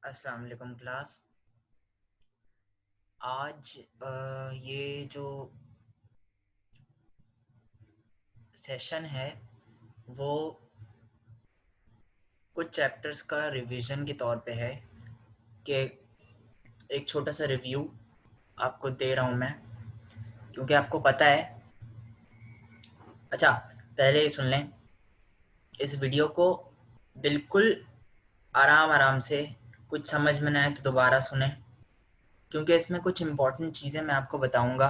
अस्सलाम वालेकुम क्लास। आज ये जो सेशन है वो कुछ चैप्टर्स का रिवीजन के तौर पे है कि एक छोटा सा रिव्यू आपको दे रहा हूँ मैं, क्योंकि आपको पता है। अच्छा, पहले ये सुन लें, इस वीडियो को बिल्कुल आराम आराम से, कुछ समझ में ना आए तो दोबारा सुनें, क्योंकि इसमें कुछ इम्पोर्टेंट चीज़ें मैं आपको बताऊँगा।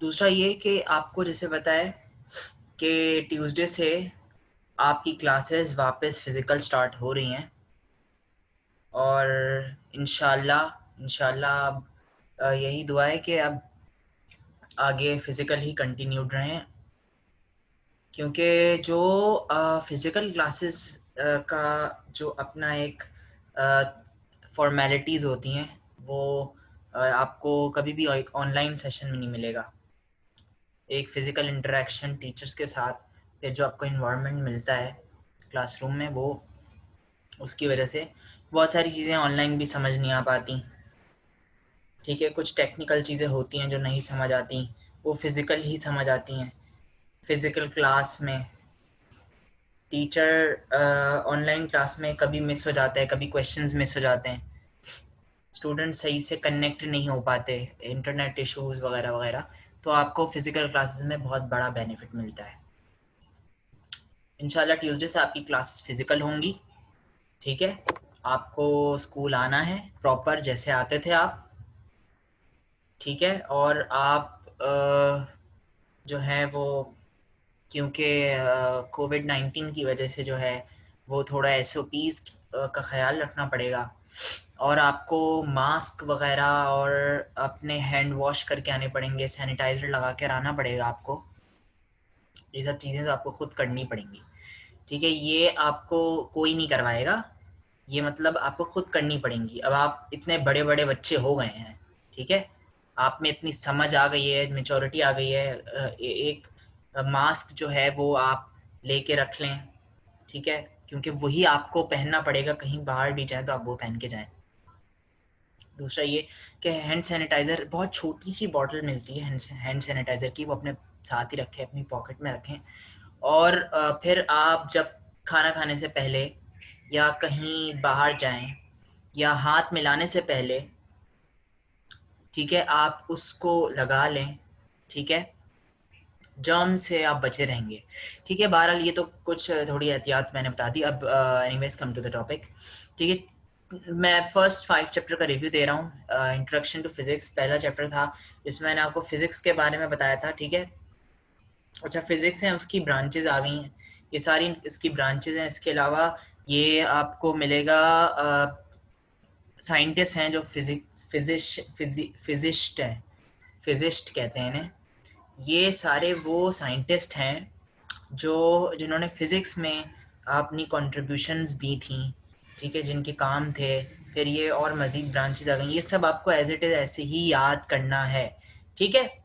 दूसरा ये कि आपको जैसे पता है कि ट्यूसडे से आपकी क्लासेस वापस फ़िज़िकल स्टार्ट हो रही हैं और इंशाल्लाह यही दुआ है कि अब आगे फ़िज़िकल ही कंटिन्यूड रहें, क्योंकि जो फ़िज़िकल क्लासेस का जो अपना एक फॉर्मेलिटीज़ होती हैं वो आपको कभी भी एक ऑनलाइन सेशन में नहीं मिलेगा। एक फ़िज़िकल इंटरेक्शन टीचर्स के साथ, फिर जो आपको इन्वायरमेंट मिलता है क्लासरूम में, वो उसकी वजह से बहुत सारी चीज़ें ऑनलाइन भी समझ नहीं आ पाती। ठीक है, कुछ टेक्निकल चीज़ें होती हैं जो नहीं समझ आती, वो फ़िज़िकल ही समझ आती हैं। फ़िज़िकल क्लास में टीचर ऑनलाइन क्लास में कभी मिस हो जाता है, कभी क्वेश्चंस मिस हो जाते हैं, स्टूडेंट सही से कनेक्ट नहीं हो पाते, इंटरनेट इश्यूज़ वगैरह वगैरह। तो आपको फ़िज़िकल क्लासेस में बहुत बड़ा बेनिफिट मिलता है। इंशाल्लाह ट्यूसडे से आपकी क्लासेस फ़िज़िकल होंगी। ठीक है, आपको स्कूल आना है प्रॉपर जैसे आते थे आप। ठीक है, और आप जो है वो, क्योंकि कोविड-19 की वजह से जो है वो थोड़ा एसओपीज़ का ख़्याल रखना पड़ेगा, और आपको मास्क वग़ैरह और अपने हैंड वॉश करके आने पड़ेंगे, सैनिटाइज़र लगा कर आना पड़ेगा आपको। ये सब चीज़ें तो आपको ख़ुद करनी पड़ेंगी। ठीक है, ये आपको कोई नहीं करवाएगा, ये मतलब आपको खुद करनी पड़ेंगी। अब आप इतने बड़े बड़े बच्चे हो गए हैं, ठीक है, आप में इतनी समझ आ गई है, मेचोरिटी आ गई है, एक मास्क जो है वो आप लेके रख लें। ठीक है, क्योंकि वही आपको पहनना पड़ेगा, कहीं बाहर भी जाए तो आप वो पहन के जाएं। दूसरा ये कि हैंड सैनिटाइज़र, बहुत छोटी सी बॉटल मिलती है हैंड सैनिटाइज़र की, वो अपने साथ ही रखें, अपनी पॉकेट में रखें। और फिर आप जब खाना खाने से पहले या कहीं बाहर जाएं या हाथ मिलाने से पहले, ठीक है, आप उसको लगा लें। ठीक है, जर्म से आप बचे रहेंगे। ठीक है, बहरहाल ये तो कुछ थोड़ी एहतियात मैंने बता दी। अब anyways come to the topic. ठीक है, मैं फर्स्ट 5 चैप्टर का रिव्यू दे रहा हूँ। इंट्रोडक्शन टू फिज़िक्स पहला चैप्टर था, जिसमें मैंने आपको फिज़िक्स के बारे में बताया था। ठीक है, अच्छा, फिज़िक्स है, उसकी ब्रांचेज आ गई हैं, ये सारी इसकी ब्रांचेज हैं। इसके अलावा ये आपको मिलेगा साइंटिस्ट हैं जो फिजिस्ट हैं, फिजिस्ट कहते हैं इन्हें। ये सारे वो साइंटिस्ट हैं जो जिन्होंने फ़िज़िक्स में अपनी कंट्रीब्यूशंस दी थी। ठीक है, जिनके काम थे। फिर ये और मज़ीद ब्रांचेज आ गई, ये सब आपको एज इट इज़ ऐसे ही याद करना है। ठीक है,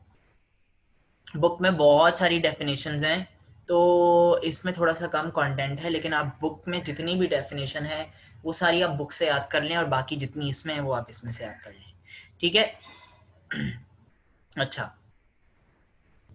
बुक में बहुत सारी डेफिनेशंस हैं, तो इसमें थोड़ा सा कम कंटेंट है, लेकिन आप बुक में जितनी भी डेफिनेशन है वो सारी आप बुक से याद कर लें, और बाकी जितनी इसमें है वो आप इसमें से याद कर लें। ठीक है। अच्छा,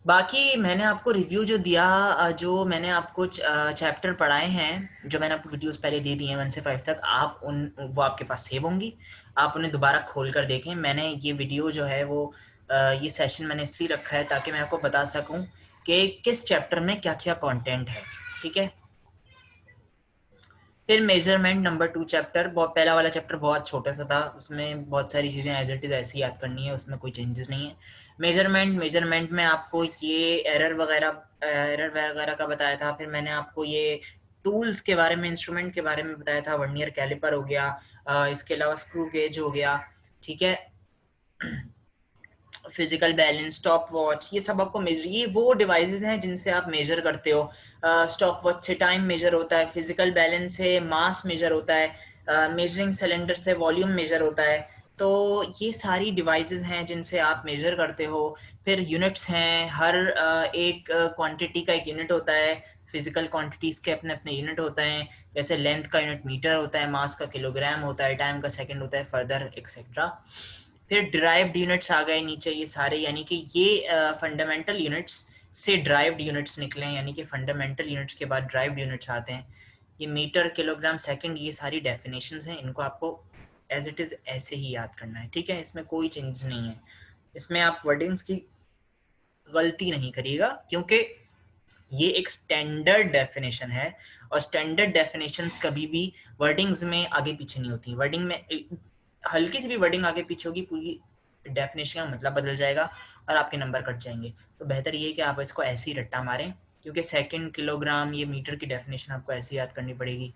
बाकी मैंने आपको रिव्यू जो दिया, जो मैंने आपको चैप्टर पढ़ाए हैं, जो मैंने आपको वीडियोस पहले दे दिए हैं 1 से 5 तक, आप वो आपके पास सेव होंगी, आप उन्हें दोबारा खोल कर देखें। मैंने ये वीडियो जो है वो ये सेशन मैंने इसलिए रखा है ताकि मैं आपको बता सकूं कि किस चैप्टर में क्या क्या कंटेंट है। ठीक है, फिर मेजरमेंट नंबर 2 चैप्टर, बहुत पहला वाला चैप्टर बहुत छोटा सा था, उसमें बहुत सारी चीज़ें एज इट इज़ ऐसी याद करनी है, उसमें कोई चेंजेस नहीं है। मेजरमेंट में आपको ये एरर वगैरह का बताया था। फिर मैंने आपको ये टूल्स के बारे में, इंस्ट्रूमेंट के बारे में बताया था। वर्नियर कैलिपर हो गया, इसके अलावा स्क्रू गेज हो गया। ठीक है, फिजिकल बैलेंस, स्टॉप वॉच, ये सब आपको ये वो डिवाइसेस हैं जिनसे आप मेजर करते हो। स्टॉप वॉच से टाइम मेजर होता है, फिजिकल बैलेंस से मास मेजर होता है, मेजरिंग सिलेंडर से वॉल्यूम मेजर होता है। तो ये सारी डिवाइसेस हैं जिनसे आप मेजर करते हो। फिर यूनिट्स हैं, हर एक क्वांटिटी का एक यूनिट होता है। फिजिकल क्वांटिटीज़ के अपने अपने यूनिट होते हैं, जैसे लेंथ का यूनिट मीटर होता है, मास का किलोग्राम होता है, टाइम का सेकंड होता है, फर्दर एक्सेट्रा। फिर डिराइव्ड यूनिट्स आ गए नीचे ये सारे, यानी कि ये फंडामेंटल यूनिट्स से ड्राइव्ड यूनिट्स निकले हैं, यानी कि फंडामेंटल यूनिट्स के बाद ड्राइव्ड यूनिट्स आते हैं। ये मीटर, किलोग्राम, सेकंड, ये सारी डेफिनेशंस हैं, इनको आपको एज इट इज़ ऐसे ही याद करना है, ठीक है। इसमें कोई चेंज नहीं है, इसमें आप वर्डिंग्स की गलती नहीं करिएगा, क्योंकि ये एक स्टैंडर्ड डेफिनेशन है, और स्टैंडर्ड डेफिनेशंस कभी भी वर्डिंग्स में आगे पीछे नहीं होती। वर्डिंग में हल्की सी भी वर्डिंग आगे पीछे होगी, पूरी डेफिनेशन का मतलब बदल जाएगा और आपके नंबर कट जाएंगे। तो बेहतर ये है कि आप इसको ऐसे ही रट्टा मारें, क्योंकि सेकंड, किलोग्राम, ये मीटर की डेफिनेशन आपको ऐसे याद करनी पड़ेगी।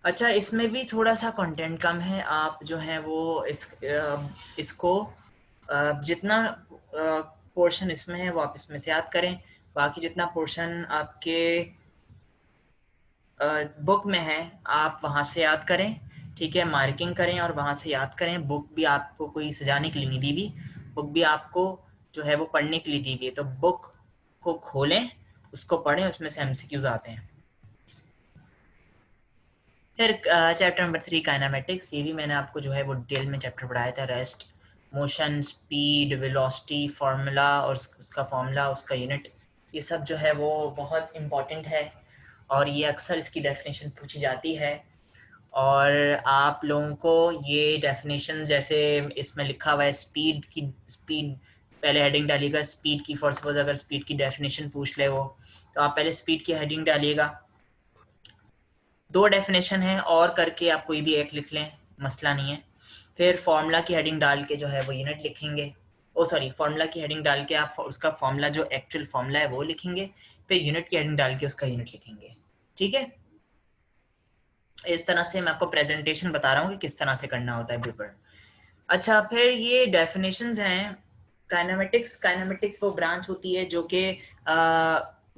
अच्छा, इसमें भी थोड़ा सा कंटेंट कम है, आप जो है वो इसको जितना पोर्शन इसमें है वो आप इसमें से याद करें, बाकी जितना पोर्शन आपके बुक में है आप वहाँ से याद करें, ठीक है। मार्किंग करें और वहाँ से याद करें। बुक भी आपको कोई सजाने के लिए नहीं दी हुई, बुक भी आपको जो है वो पढ़ने के लिए दी हुई है, तो बुक को खोलें, उसको पढ़ें, उसमें से एमसीक्यूज आते हैं। फिर चैप्टर नंबर 3 काइनेमेटिक्स, ये भी मैंने आपको जो है वो डिटेल में चैप्टर पढ़ाया था। Rest, motion, speed, velocity, formula और उसका फार्मूला, उसका यूनिट, ये सब जो है वो बहुत इम्पॉर्टेंट है, और ये अक्सर इसकी डेफिनेशन पूछी जाती है। और आप लोगों को ये डेफिनेशन, जैसे इसमें लिखा हुआ है स्पीड की, स्पीड पहले हेडिंग डालिएगा स्पीड की। फॉर सपोज अगर स्पीड की डेफिनेशन पूछ ले वो, तो आप पहले स्पीड की हेडिंग डालिएगा। 2 डेफिनेशन है, और करके आप कोई भी एक लिख लें, मसला नहीं है। फिर फार्मूला की हेडिंग डाल के जो है वो यूनिट लिखेंगे। ओ सॉरी, फार्मूला की हेडिंग डाल के आप उसका फार्मूला, जो एक्चुअल फार्मूला है वो लिखेंगे। फिर यूनिट की हेडिंग डाल के उसका यूनिट लिखेंगे, ठीक है। इस तरह से मैं आपको प्रेजेंटेशन बता रहा हूँ कि किस तरह से करना होता है पेपर। अच्छा, फिर ये डेफिनेशंस हैं काइनेमेटिक्स। काइनेमेटिक्स वो ब्रांच होती है जो कि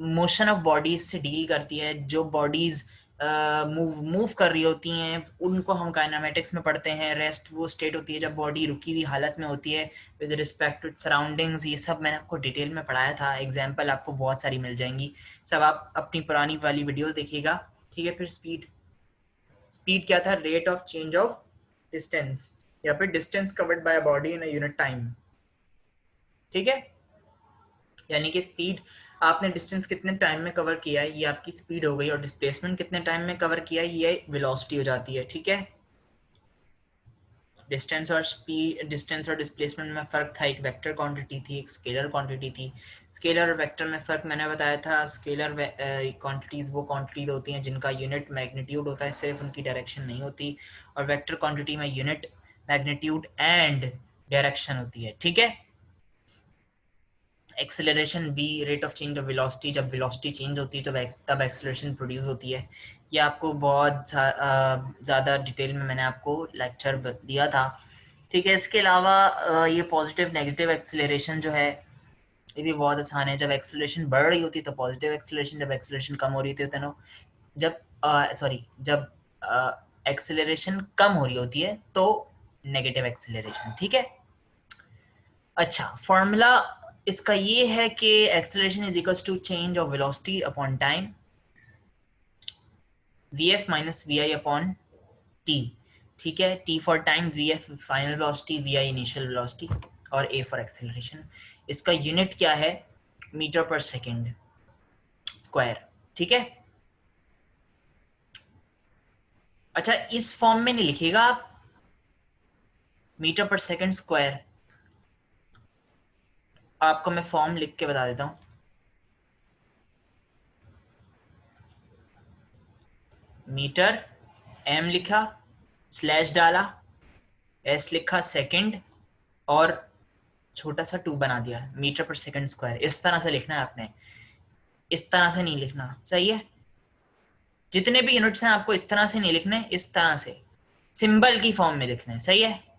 मोशन ऑफ बॉडीज से डील करती है। जो बॉडीज मूव कर रही होती हैं उनको हम काइनेमेटिक्स में पढ़ते हैं। रेस्ट वो स्टेट होती है जब बॉडी रुकी हुई हालत में होती है विद रिस्पेक्ट टू सराउंडिंग्स। ये सब मैंने आपको डिटेल में पढ़ाया था, एग्जाम्पल आपको बहुत सारी मिल जाएंगी, सब आप अपनी पुरानी वाली वीडियो देखिएगा, ठीक है। फिर स्पीड, स्पीड क्या था? Rate of change of distance, या फिर distance covered by body in a unit time, ठीक है। यानी कि स्पीड, आपने डिस्टेंस कितने टाइम में कवर किया है ये आपकी स्पीड हो गई, और डिस्प्लेसमेंट कितने टाइम में कवर किया है ये वेलोसिटी हो जाती है, ठीक है। डिस्टेंस और स्पीड, डिस्टेंस और डिस्प्लेसमेंट में फ़र्क था, एक वेक्टर क्वांटिटी थी, एक स्केलर क्वांटिटी थी। स्केलर और वेक्टर में फ़र्क मैंने बताया था। स्केलर क्वांटिटीज़ वो क्वांटिटीज होती हैं जिनका यूनिट मैग्नीट्यूड होता है, सिर्फ उनकी डायरेक्शन नहीं होती। और वेक्टर क्वांटिटी में यूनिट, मैग्नीट्यूड एंड डायरेक्शन होती है, ठीक है। एक्सेलरेशन भी rate of change of velocity, जब वेलोसिटी चेंज होती है तब एक्सेलरेशन प्रोड्यूस होती है। ये आपको बहुत ज़्यादा डिटेल में मैंने आपको लेक्चर दिया था, ठीक है। इसके अलावा ये पॉजिटिव नेगेटिव एक्सेलरेशन जो है ये भी बहुत आसान है। जब एक्सेलरेशन बढ़ रही होती है तो पॉजिटिव एक्सेलरेशन, जब एक्सेलरेशन कम हो रही होती है तो जब जब एक्सेलरेशन कम हो रही होती है तो नेगेटिव एक्सेलरेशन, ठीक है। अच्छा, फॉर्मूला इसका ये है कि acceleration is equals to change of velocity upon time, vf minus vi upon t, ठीक है। t for time, vf final velocity, vi initial velocity, और a फॉर एक्सेलरेशन। इसका यूनिट क्या है? मीटर पर सेकेंड स्क्वायर, ठीक है। अच्छा, इस फॉर्म में नहीं लिखिएगा आप मीटर पर सेकेंड स्क्वायर, आपको मैं फॉर्म लिख के बता देता हूँ। मीटर, m लिखा, स्लैश डाला, s लिखा सेकंड, और छोटा सा 2 बना दिया, मीटर पर सेकंड स्क्वायर। इस तरह से लिखना है आपने, इस तरह से नहीं लिखना, सही है। जितने भी यूनिट्स हैं आपको इस तरह से नहीं लिखने, इस तरह से सिंबल की फॉर्म में लिखने, सही है।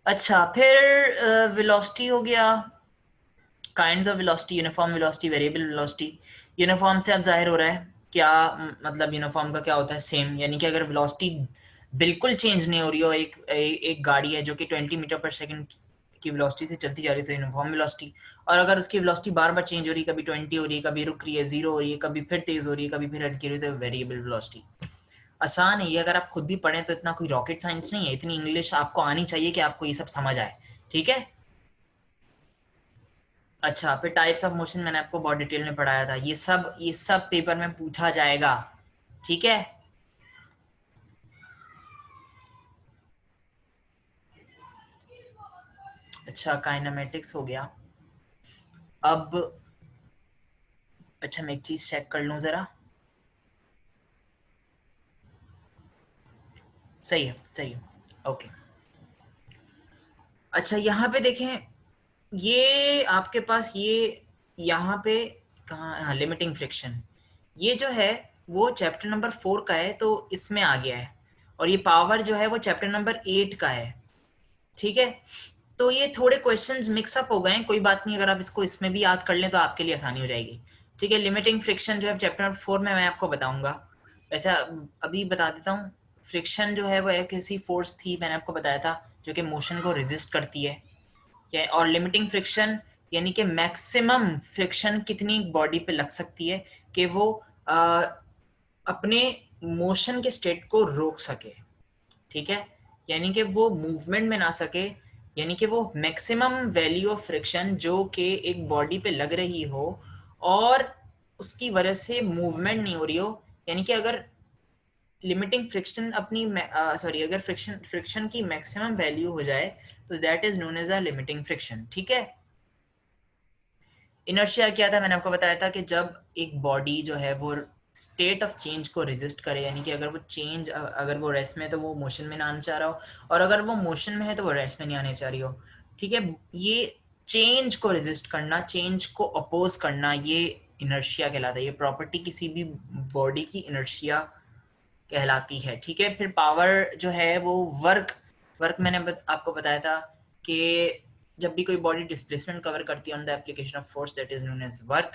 अच्छा, फिर वेलोसिटी हो गया, kinds of velocity, uniform velocity, variable velocity. Uniform से अब जाहिर हो रहा है क्या, मतलब यूनिफॉर्म का क्या होता है? सेम, यानी कि अगर वेलोसिटी बिल्कुल चेंज नहीं हो रही हो, एक गाड़ी है जो कि 20 मीटर पर सेकंड की वेलोसिटी से चलती जा रही है तो यूनिफॉर्म वेलोसिटी, और अगर उसकी वेलोसिटी बार बार चेंज हो रही है, कभी 20 हो रही है, कभी रुक रही है, 0 हो रही है, कभी फिर तेज हो रही है, कभी फिर हटकी हो रही है, तो वेरिएबल वेलोसिटी। आसान है ये, अगर आप खुद भी पढ़ें तो इतना कोई रॉकेट साइंस नहीं है, इतनी इंग्लिश आपको आनी चाहिए कि आपको ये सब समझ आए, ठीक है। अच्छा, फिर टाइप्स ऑफ मोशन मैंने आपको बहुत डिटेल में पढ़ाया था, ये सब पेपर में पूछा जाएगा, ठीक है। अच्छा, काइनेमेटिक्स हो गया। अब अच्छा, मैं एक चीज चेक कर लूं जरा। सही है, सही है, ओके। अच्छा, यहाँ पे देखें, ये आपके पास ये यहाँ पे कहाँ, हाँ, लिमिटिंग फ्रिक्शन, ये जो है वो चैप्टर नंबर 4 का है, तो इसमें आ गया है, और ये पावर जो है वो चैप्टर नंबर 8 का है, ठीक है। तो ये थोड़े क्वेश्चंस मिक्सअप हो गए हैं, कोई बात नहीं, अगर आप इसको इसमें भी याद कर लें तो आपके लिए आसानी हो जाएगी, ठीक है। लिमिटिंग फ्रिक्शन जो है चैप्टर नंबर 4 में मैं आपको बताऊंगा, वैसे अभी बता देता हूँ। फ्रिक्शन जो है वो एक ऐसी फोर्स थी, मैंने आपको बताया था, जो कि मोशन को रेजिस्ट करती है, और लिमिटिंग फ्रिक्शन यानी कि मैक्सिमम फ्रिक्शन कितनी बॉडी पे लग सकती है कि वो अपने मोशन के स्टेट को रोक सके, ठीक है, यानी कि वो मूवमेंट में ना सके, यानी कि वो मैक्सिमम वैल्यू ऑफ फ्रिक्शन जो कि एक बॉडी पे लग रही हो और उसकी वजह से मूवमेंट नहीं हो रही हो, यानी कि अगर लिमिटिंग फ्रिक्शन अपनी सॉरी, अगर फ्रिक्शन की मैक्सिमम वैल्यू हो जाए तो that is known as a limiting friction, ठीक है। इनर्शिया क्या था, मैंने आपको बताया था कि जब एक बॉडी जो है वो स्टेट ऑफ चेंज को रेजिस्ट करे, यानी कि अगर वो चेंज, अगर वो रेस्ट में है तो वो मोशन में ना आना चाह रहा हो, और अगर वो मोशन में है तो वो रेस्ट में नहीं आने चाह रही हो, ठीक है। ये चेंज को रेजिस्ट करना, चेंज को अपोज करना, ये इनर्शिया कहलाता है, ये प्रॉपर्टी किसी भी बॉडी की इनर्शिया कहलाती है, ठीक है। फिर पावर जो है वो वर्क, मैंने आपको बताया था कि जब भी कोई बॉडी डिस्प्लेसमेंट कवर करती है on the application of force, that is known as work,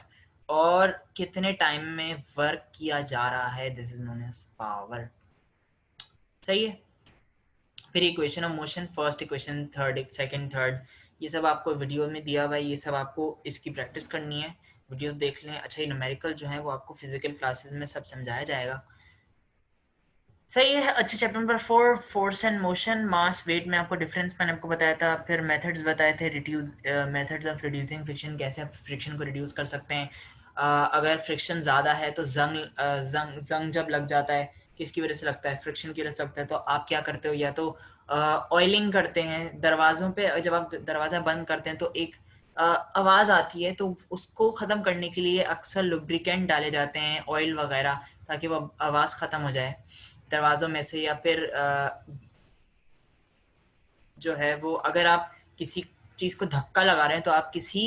और कितने टाइम में वर्क किया जा रहा है, this is known as power, सही है। फिर equation of motion, first equation, third, second, third, ये सब आपको वीडियो में दिया हुआ है, ये सब आपको इसकी प्रैक्टिस करनी है, वीडियोस देख लें। अच्छा, ये न्यूमेरिकल जो है वो आपको फिजिकल क्लासेस में सब समझाया जाएगा, सही है। अच्छा, chapter number 4, force and motion, mass, weight में आपको डिफरेंस मैंने आपको बताया था, फिर मेथड्स बताए थे, reduce methods of reducing friction, कैसे आप फ्रिक्शन को रिड्यूस कर सकते हैं। अगर फ्रिक्शन ज़्यादा है तो जंग जब लग जाता है, किसकी वजह से लगता है, फ्रिक्शन की वजह से लगता है, तो आप क्या करते हो, या तो ऑयलिंग करते हैं दरवाज़ों पे, जब आप दरवाज़ा बंद करते हैं तो एक आवाज़ आती है, तो उसको ख़त्म करने के लिए अक्सर लुब्रिकेंट डाले जाते हैं, ऑयल वगैरह, ताकि वो आवाज़ ख़त्म हो जाए दरवाज़ों में से। या फिर जो है वो, अगर आप किसी चीज़ को धक्का लगा रहे हैं तो आप किसी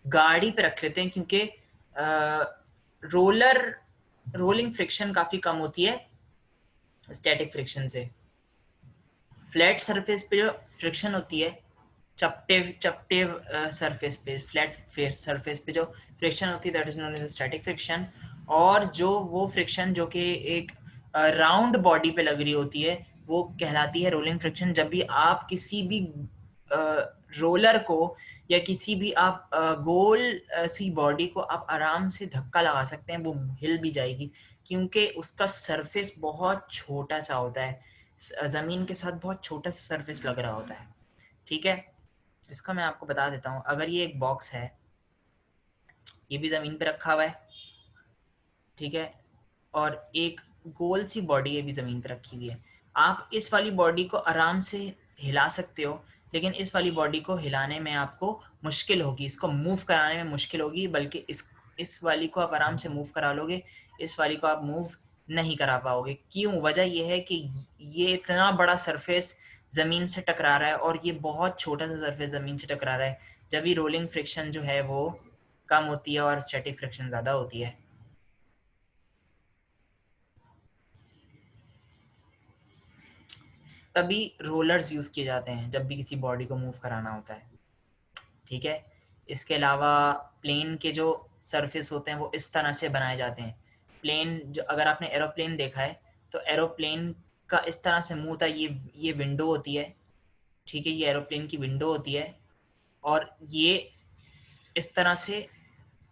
गाड़ी पे रख लेते हैं, क्योंकि रोलर रोलिंग फ्रिक्शन काफ़ी कम होती है स्टैटिक फ्रिक्शन से। फ्लैट सरफेस पे जो फ्रिक्शन होती है, चपटे चपटे सरफेस पे, फ्लैट सरफेस पे जो फ्रिक्शन होती है, that is known as static friction. और जो वो फ्रिक्शन जो कि एक राउंड बॉडी पे लग रही होती है, वो कहलाती है रोलिंग फ्रिक्शन। जब भी आप किसी भी रोलर को या किसी भी आप गोल सी बॉडी को आप आराम से धक्का लगा सकते हैं, वो हिल भी जाएगी, क्योंकि उसका सरफेस बहुत छोटा सा होता है, ज़मीन के साथ बहुत छोटा सा सरफेस लग रहा होता है, ठीक है। इसका मैं आपको बता देता हूँ, अगर ये एक बॉक्स है, ये भी ज़मीन पे रखा हुआ है, ठीक है, और एक गोल सी बॉडी ये भी ज़मीन पे रखी हुई है, आप इस वाली बॉडी को आराम से हिला सकते हो, लेकिन इस वाली बॉडी को हिलाने में आपको मुश्किल होगी, इसको मूव कराने में मुश्किल होगी, बल्कि इस वाली को आप आराम से मूव करा लोगे, इस वाली को आप मूव नहीं करा पाओगे। क्यों? वजह यह है कि ये इतना बड़ा सरफेस ज़मीन से टकरा रहा है और ये बहुत छोटा सा सरफेस ज़मीन से टकरा रहा है, जब भी रोलिंग फ्रिक्शन जो है वो कम होती है और स्टैटिक फ्रिक्शन ज़्यादा होती है। तभी रोलर्स यूज़ किए जाते हैं जब भी किसी बॉडी को मूव कराना होता है, ठीक है। इसके अलावा प्लेन के जो सरफेस होते हैं वो इस तरह से बनाए जाते हैं, प्लेन जो, अगर आपने एरोप्लेन देखा है तो एरोप्लेन का इस तरह से मुंह होता है, ये विंडो होती है, ठीक है, ये एरोप्लेन की विंडो होती है, और ये इस तरह से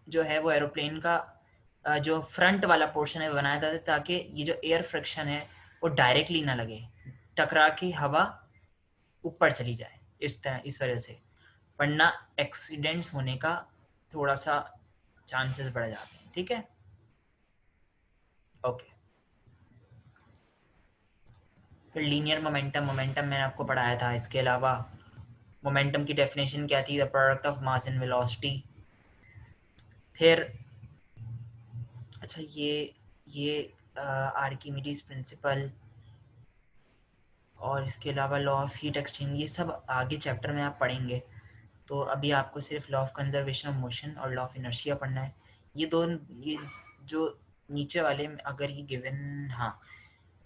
जो है वो एरोप्लेन का जो फ्रंट वाला पोर्शन है बनाया जाता है ताकि ये जो एयर फ्रिक्शन है वो डायरेक्टली ना लगे, टकरा के हवा ऊपर चली जाए, इस तरह इस वजह से, वरना एक्सीडेंट्स होने का थोड़ा सा चांसेस बढ़ जाते हैं। ठीक है, ओके। फिर लीनियर मोमेंटम, मोमेंटम मैंने आपको पढ़ाया था। इसके अलावा मोमेंटम की डेफिनेशन क्या थी? The product of mass and velocity. फिर अच्छा ये आर्किमिडीज प्रिंसिपल और इसके अलावा लॉ ऑफ हीट एक्सचेंज, ये सब आगे चैप्टर में आप पढ़ेंगे। तो अभी आपको सिर्फ law of conservation of motion और लॉ ऑफ इनर्शिया पढ़ना है। ये ये जो नीचे वाले में अगर ये गिवन, हाँ,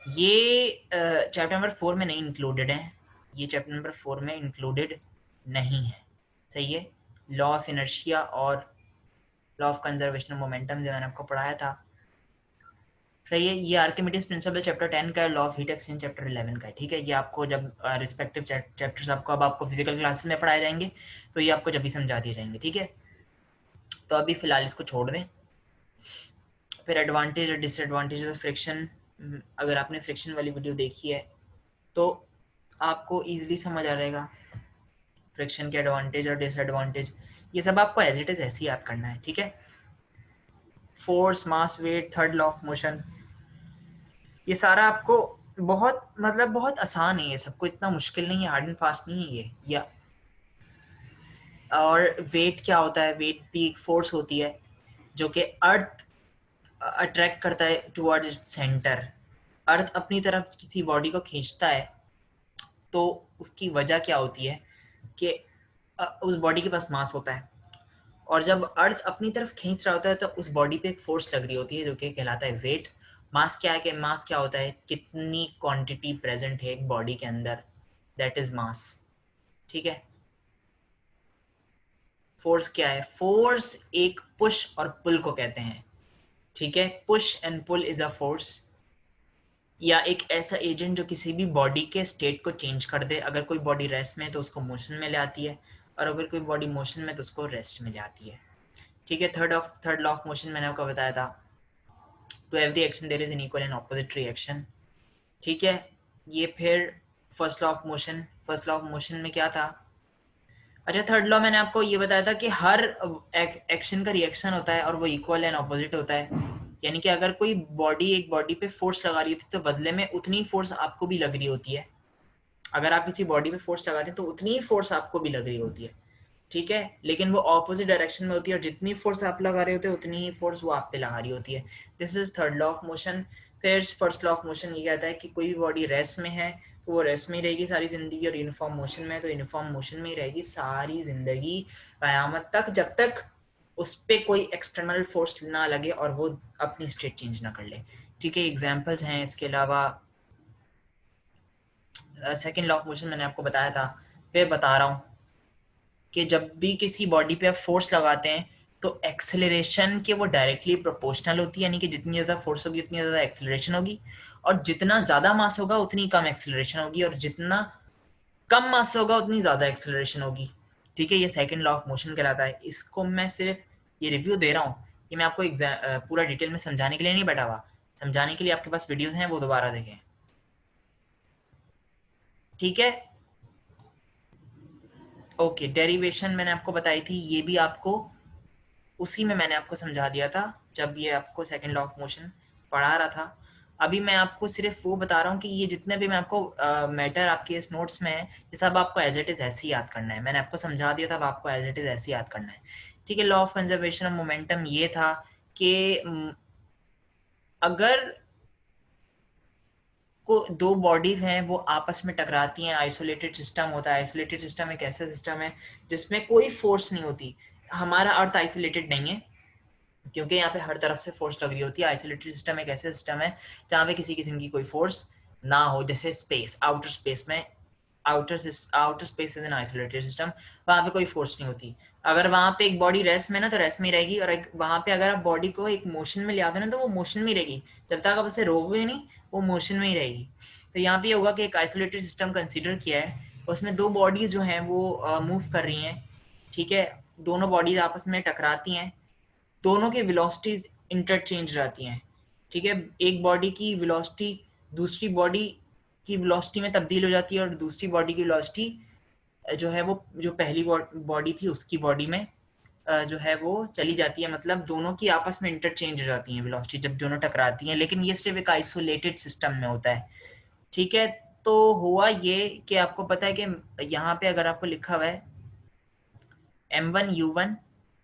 ये चैप्टर नंबर 4 में नहीं इंक्लूडेड है, ये चैप्टर नंबर 4 में इंक्लूडेड नहीं है। सही है, लॉ ऑफ इनर्शिया और law of conservation of momentum जो मैंने आपको पढ़ाया था। सही है, ये आर्किमिडीज प्रिंसिपल चैप्टर 10 का है, law of heat exchange chapter 11 का है। ठीक है, ये आपको जब रिस्पेक्टिव चैप्टर्स आपको अब आपको फिजिकल क्लासेस में पढ़ाए जाएंगे तो ये आपको जब भी समझा दिए जाएंगे। ठीक है, तो अभी फिलहाल इसको छोड़ दें। फिर एडवांटेज और डिसएडवांटेज ऑफ फ्रिक्शन, अगर आपने फ्रिक्शन वाली वीडियो देखी है तो आपको ईजिली समझ आ जाएगा फ्रिक्शन के एडवांटेज और डिसएडवांटेज। ये सब आपको एज इट इज ऐसे ही याद करना है। ठीक है, force, mass, weight, third law of motion, ये सारा आपको बहुत मतलब बहुत आसान है, ये सबको इतना मुश्किल नहीं है, हार्ड एंड फास्ट नहीं है ये। या और वेट क्या होता है? वेट भी एक फोर्स होती है जो कि अर्थ अट्रैक्ट करता है टुवर्ड सेंटर। अर्थ अपनी तरफ किसी बॉडी को खींचता है तो उसकी वजह क्या होती है कि उस बॉडी के पास मास होता है, और जब अर्थ अपनी तरफ खींच रहा होता है तो उस बॉडी पे एक फोर्स लग रही होती है जो कि कहलाता है वेट। मास क्या है? कि मास क्या होता है? कितनी क्वांटिटी प्रेजेंट है एक बॉडी के अंदर, दैट इज मास। ठीक है, फोर्स क्या है? फोर्स एक पुश और पुल को कहते हैं। ठीक है, push and pull is a force, या एक ऐसा एजेंट जो किसी भी बॉडी के स्टेट को चेंज कर दे। अगर कोई बॉडी रेस्ट में है तो उसको मोशन में ले आती है, और अगर कोई बॉडी मोशन में तो उसको रेस्ट में ले आती है। ठीक है, थर्ड लॉ ऑफ मोशन मैंने आपको बताया था, to every action there is an equal and opposite reaction. ठीक है, ये फिर first law of motion, first law of motion में क्या था? अच्छा, थर्ड लॉ मैंने आपको ये बताया था कि हर एक्शन का रिएक्शन होता है और वो इक्वल एंड ऑपोजिट होता है। यानी कि अगर कोई बॉडी एक बॉडी पे फोर्स लगा रही होती है तो बदले में उतनी फोर्स आपको भी लग रही होती है। अगर आप किसी बॉडी पे फोर्स लगाते हैं तो उतनी ही फोर्स आपको भी लग रही होती है। ठीक है, लेकिन वो ऑपोजिट डायरेक्शन में होती है, और जितनी फोर्स आप लगा रहे होते हैं उतनी ही फोर्स वो आप पे लगा रही होती है। This is third law of motion. फिर फर्स्ट लॉ ऑफ मोशन ये कहता है कि कोई भी बॉडी रेस्ट में है तो वो रेस्ट में ही रहेगी सारी जिंदगी, और यूनिफॉर्म मोशन में है तो यूनिफॉर्म मोशन में ही रहेगी सारी जिंदगी, कयामत तक, जब तक उस पर कोई एक्सटर्नल फोर्स ना लगे और वो अपनी स्टेट चेंज ना कर ले। ठीक है, एग्जाम्पल्स हैं इसके अलावा। सेकेंड लॉ ऑफ मोशन मैंने आपको बताया था, फिर बता रहा हूँ कि जब भी किसी बॉडी पे आप फोर्स लगाते हैं तो एक्सेलरेशन के वो डायरेक्टली प्रोपोर्शनल होती है, यानी कि जितनी ज़्यादा फोर्स होगी उतनी ज़्यादा एक्सेलरेशन होगी, और जितना ज़्यादा मास होगा उतनी कम एक्सेलरेशन होगी, और जितना कम मास होगा उतनी ज़्यादा एक्सेलरेशन होगी। ठीक है, ये सेकंड लॉ ऑफ मोशन कहलाता है। इसको मैं सिर्फ ये रिव्यू दे रहा हूँ, ये मैं आपको पूरा डिटेल में समझाने के लिए नहीं बैठा हुआ। समझाने के लिए आपके पास वीडियोस हैं, वो दोबारा देखें। ठीक है, ओके। डेरिवेशन मैंने आपको बताई थी, ये भी आपको उसी में मैंने आपको समझा दिया था जब ये आपको सेकंड लॉ ऑफ मोशन पढ़ा रहा था। अभी मैं आपको सिर्फ वो बता रहा हूँ कि ये जितने भी मैं आपको मैटर आपके इस नोट्स में है, ये सब आपको एज इट इज ऐसे ही याद करना है। मैंने आपको समझा दिया था, अब आपको एज इट इज ऐसे ही याद करना है। ठीक है, law of conservation of momentum ये था कि अगर को दो बॉडीज हैं वो आपस में टकराती हैं, आइसोलेटेड सिस्टम होता है। आइसोलेटेड सिस्टम एक ऐसा सिस्टम है जिसमें कोई फोर्स नहीं होती। हमारा अर्थ आइसोलेटेड नहीं है क्योंकि यहाँ पे हर तरफ से फोर्स लग रही होती है। आइसोलेटेड सिस्टम एक ऐसे सिस्टम है जहाँ पे किसी किस्म की कोई फोर्स ना हो, जैसे स्पेस, आउटर स्पेस में, outer space is an isolated system, वहाँ पे कोई फोर्स नहीं होती। अगर वहाँ पे एक बॉडी रेस्ट में ना तो रेस्ट में ही रहेगी, और एक वहाँ पे अगर आप बॉडी को एक मोशन में ले आते ना तो वो मोशन में ही रहेगी, जब तक आप उसे रोकोगे नहीं वो मोशन में ही रहेगी। तो यहाँ पे होगा कि एक आइसोलेटेड सिस्टम कंसिडर किया है, उसमें दो बॉडीज जो हैं वो मूव कर रही हैं, ठीक है, दोनों बॉडीज आपस में टकराती हैं, दोनों की वेलोसिटीज इंटरचेंज रहती हैं। ठीक है, एक बॉडी की वेलोसिटी दूसरी बॉडी की वेलोसिटी में तब्दील हो जाती है और दूसरी बॉडी की वेलोसिटी जो है वो जो पहली बॉडी थी उसकी बॉडी में जो है वो चली जाती है, मतलब दोनों की आपस में इंटरचेंज हो जाती है वेलोसिटी जब दोनों टकराती हैं, लेकिन ये सिर्फ एक आइसोलेटेड सिस्टम में होता है। ठीक है, तो हुआ ये कि आपको पता है कि यहाँ पे अगर आपको लिखा हुआ है m1u1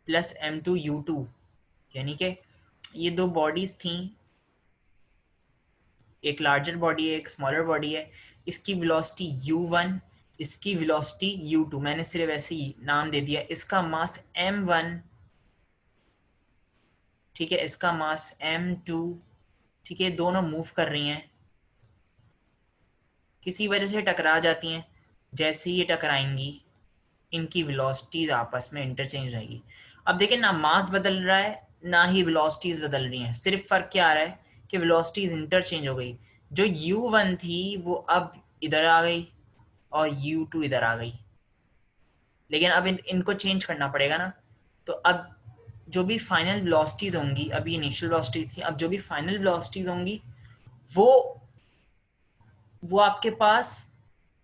प्लस m2u2, यानी कि ये दो बॉडीज थी, एक लार्जर बॉडी है एक स्मॉलर बॉडी है, इसकी वेलोसिटी u1, इसकी वेलोसिटी u2, मैंने सिर्फ ऐसे ही नाम दे दिया, इसका मास m1, ठीक है, इसका मास m2, ठीक है, दोनों मूव कर रही हैं, किसी वजह से टकरा जाती हैं, जैसे ही ये टकराएंगी इनकी वेलोसिटीज आपस में इंटरचेंज रहेगी। अब देखिए ना मास बदल रहा है ना ही वेलोसिटीज बदल रही हैं, सिर्फ फर्क क्या आ रहा है कि वेलोसिटीज इंटरचेंज हो गई, जो u1 थी वो अब इधर आ गई और u2 इधर आ गई, लेकिन अब इनको चेंज करना पड़ेगा ना, तो अब जो भी फाइनल वेलोसिटीज होंगी, अभी इनिशियल वेलोसिटीज थी, अब जो भी फाइनल वेलोसिटीज होंगी वो वो आपके पास,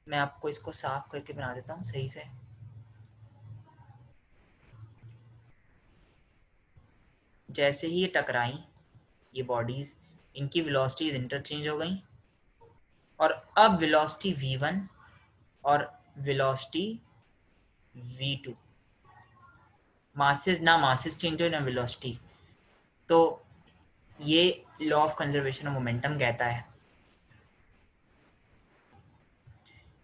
मैं आपको इसको साफ करके बना देता हूँ सही से, जैसे ही ये टकराई ये बॉडीज, इनकी वेलोसिटीज इंटरचेंज हो गई और अब वेलोसिटी v1 और वेलोसिटी v2, मासेस ना मासेस चेंज हो ना वेलोसिटी, तो ये law of conservation of momentum कहता है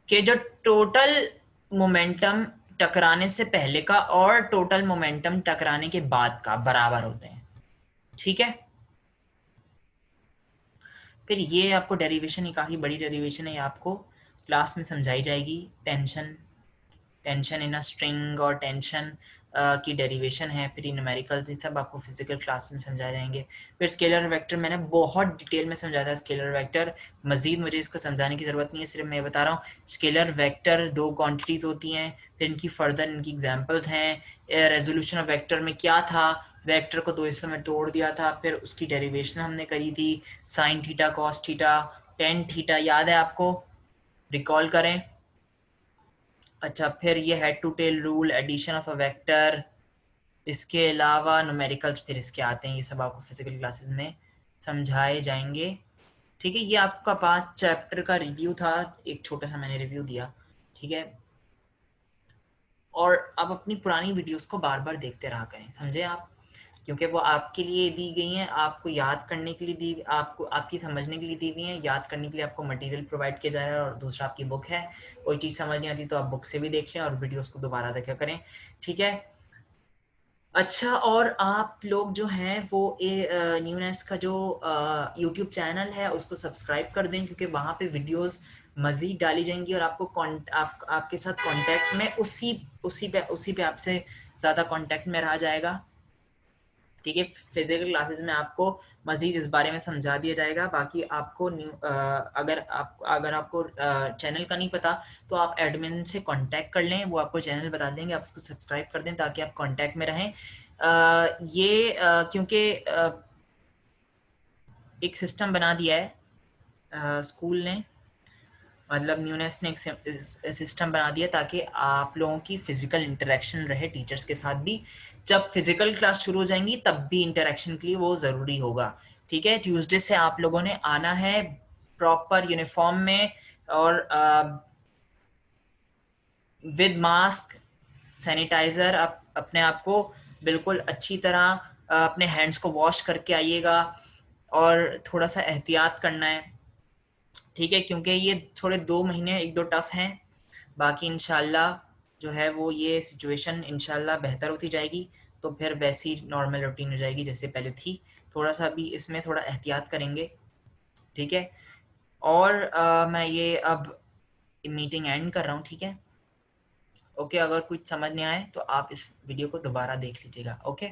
कि जो टोटल मोमेंटम टकराने से पहले का और टोटल मोमेंटम टकराने के बाद का बराबर होते हैं। ठीक है, फिर ये आपको डेरिवेशन, ही काफ़ी बड़ी डेरिवेशन है, ये आपको क्लास में समझाई जाएगी। Tension, tension in a string और टेंशन की डेरिवेशन है, फिर न्यूमेरिकल, ये सब आपको फिजिकल क्लास में समझाए जाएंगे। फिर स्केलर वेक्टर मैंने बहुत डिटेल में समझाया था, स्केलर वेक्टर मजीद मुझे इसको समझाने की ज़रूरत नहीं है, सिर्फ मैं बता रहा हूँ स्केलर वेक्टर दो क्वांटिटीज़ होती हैं, फिर इनकी फर्दर इनकी एग्जांपल्स हैं। रेजोल्यूशन ऑफ वेक्टर में क्या था, वेक्टर को दो हिस्सों में तोड़ दिया था, फिर उसकी डेरिवेशन हमने करी थी, sine theta cos theta tan theta, याद है आपको, रिकॉल करें। अच्छा, फिर ये head to tail rule, addition of a vector, इसके अलावा न्यूमेरिकल्स फिर इसके आते हैं, ये सब आपको फिजिकल क्लासेस में समझाए जाएंगे। ठीक है, ये आपका 5 चैप्टर का रिव्यू था, एक छोटा सा मैंने रिव्यू दिया। ठीक है, और आप अपनी पुरानी वीडियोस को बार बार देखते रहा करें, समझे आप, क्योंकि वो आपके लिए दी गई हैं, आपको याद करने के लिए दी, आपको आपकी समझने के लिए दी हुई हैं, याद करने के लिए आपको मटेरियल प्रोवाइड किया जा रहा है, और दूसरा आपकी बुक है, कोई चीज़ समझ नहीं आती तो आप बुक से भी देख लें और वीडियोस को दोबारा देखा करें। ठीक है, अच्छा, और आप लोग जो हैं वो न्यूनेस का जो यूट्यूब चैनल है उसको सब्सक्राइब कर दें, क्योंकि वहाँ पे वीडियोस मज़ीद डाली जाएंगी और आपको आपके साथ कांटेक्ट में उसी पे आपसे ज़्यादा कांटेक्ट में रहा जाएगा। ठीक है, फिजिकल क्लासेस में आपको मजीद इस बारे में समझा दिया जाएगा। बाकी आपको अगर आपको चैनल का नहीं पता तो आप एडमिन से कांटेक्ट कर लें, वो आपको चैनल बता देंगे, आप उसको सब्सक्राइब कर दें ताकि आप कांटेक्ट में रहें। क्योंकि एक सिस्टम बना दिया है स्कूल ने, मतलब न्यूनेस ने एक सिस्टम बना दिया ताकि आप लोगों की फिजिकल इंटरेक्शन रहे टीचर्स के साथ भी, जब फिजिकल क्लास शुरू हो जाएंगी तब भी इंटरेक्शन के लिए वो ज़रूरी होगा। ठीक है, ट्यूसडे से आप लोगों ने आना है प्रॉपर यूनिफॉर्म में और विद मास्क, सैनिटाइज़र, आप अपने आप को बिल्कुल अच्छी तरह अपने हैंड्स को वॉश करके आइएगा और थोड़ा सा एहतियात करना है। ठीक है, क्योंकि ये थोड़े 2 महीने एक दो टफ हैं, बाकी इंशाल्लाह जो है वो ये सिचुएशन इंशाल्लाह बेहतर होती जाएगी, तो फिर वैसी नॉर्मल रूटीन हो जाएगी जैसे पहले थी, थोड़ा सा भी इसमें थोड़ा एहतियात करेंगे। ठीक है, और मैं ये अब मीटिंग एंड कर रहा हूँ। ठीक है, ओके, अगर कुछ समझ नहीं आए तो आप इस वीडियो को दोबारा देख लीजिएगा। ओके।